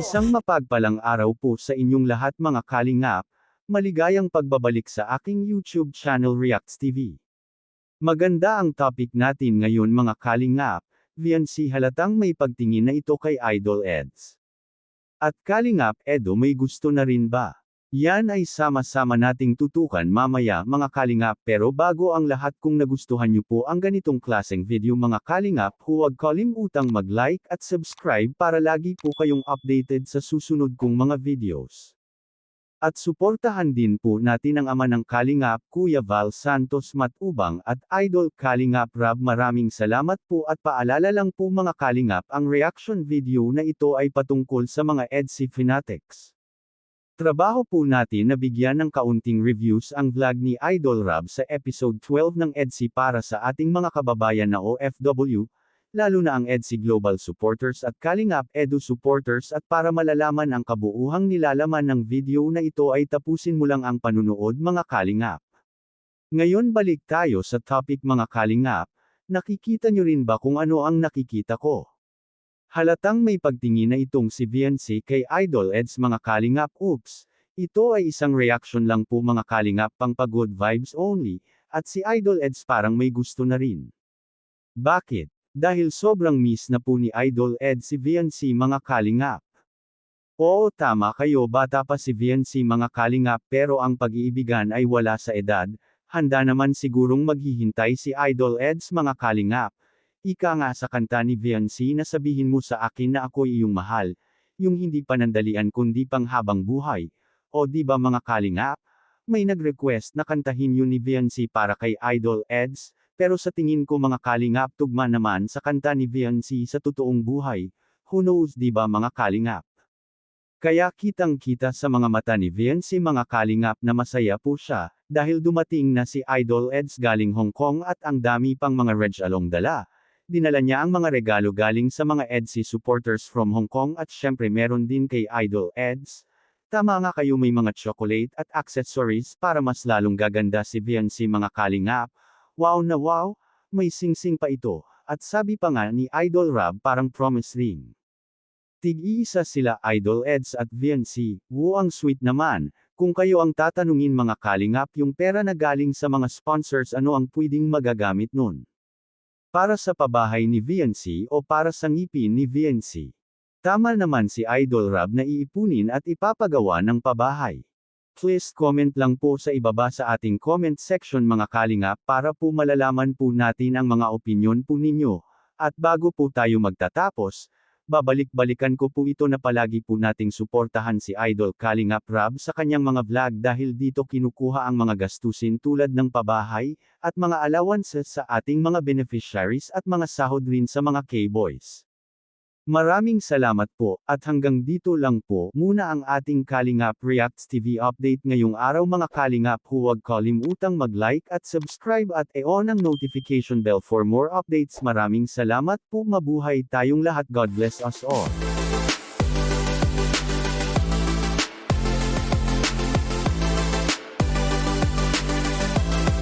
Isang mapagpalang araw po sa inyong lahat mga kalingap, maligayang pagbabalik sa aking YouTube channel Reacts TV. Maganda ang topic natin ngayon mga kalingap, VNC halatang may pagtingin na ito kay Idol Eds. At kalingap Edo may gusto na rin ba? Yan ay sama-sama nating tutukan mamaya mga kalingap pero bago ang lahat kung nagustuhan nyo po ang ganitong klaseng video mga kalingap huwag kalimutang mag-like at subscribe para lagi po kayong updated sa susunod kong mga videos. At suportahan din po natin ang ama ng kalingap Kuya Val Santos Matubang at Idol Kalingap Rab maraming salamat po at paalala lang po mga kalingap ang reaction video na ito ay patungkol sa mga EDC fanatics. Trabaho po natin na bigyan ng kaunting reviews ang vlog ni Idol Rab sa episode 12 ng EDC para sa ating mga kababayan na OFW, lalo na ang EDC Global supporters at Kalingap Edu supporters at para malalaman ang kabuuhang nilalaman ng video na ito ay tapusin mo lang ang panunood mga Kalingap. Ngayon balik tayo sa topic mga Kalingap, nakikita nyo rin ba kung ano ang nakikita ko? Halatang may pagtingin na itong si VNC kay Idol Eds mga kalingap oops, ito ay isang reaction lang po mga kalingap pang pag-good vibes only, at si Idol Eds parang may gusto na rin. Bakit? Dahil sobrang miss na po ni Idol Eds si VNC mga kalingap. Oo tama kayo bata pa si VNC mga kalingap pero ang pag-iibigan ay wala sa edad, handa naman sigurong maghihintay si Idol Eds mga kalingap. Ika nga sa kanta ni VNC na sabihin mo sa akin na ako'y iyong mahal, yung hindi panandalian kundi pang habang buhay. O di ba mga kalingap? May nag-request na kantahin yun ni VNC para kay Idol Eds, pero sa tingin ko mga kalingap tugma naman sa kanta ni VNC sa totoong buhay. Who knows di ba mga kalingap? Kaya kitang-kita sa mga mata ni VNC mga kalingap na masaya po siya, dahil dumating na si Idol Eds galing Hong Kong at ang dami pang mga reg along dala. Dinala niya ang mga regalo galing sa mga EDC supporters from Hong Kong at syempre meron din kay Idol Eds. Tama nga kayo may mga chocolate at accessories para mas lalong gaganda si VNC mga kalingap. Wow na wow, may singsing pa ito, at sabi pa nga ni Idol Rab parang promise ring. Tig-iisa sila Idol Eds at VNC, ang sweet naman. Kung kayo ang tatanungin mga kalingap yung pera na galing sa mga sponsors ano ang pwedeng magagamit nun? Para sa pabahay ni VNC o para sa ngipin ni VNC. Tama naman si Idol Rab na iipunin at ipapagawa ng pabahay. Please comment lang po sa ibaba sa ating comment section mga kalingap para po malalaman po natin ang mga opinyon po ninyo. At bago po tayo magtatapos, babalik-balikan ko po ito na palagi po nating suportahan si Idol Kalingap Rab sa kanyang mga vlog dahil dito kinukuha ang mga gastusin tulad ng pabahay, at mga allowances sa ating mga beneficiaries at mga sahod rin sa mga K-Boys. Maraming salamat po, at hanggang dito lang po muna ang ating Kalingap Reacts TV update ngayong araw mga kalingap huwag kalimutang mag-like at subscribe at i-on ang notification bell for more updates maraming salamat po mabuhay tayong lahat God bless us all.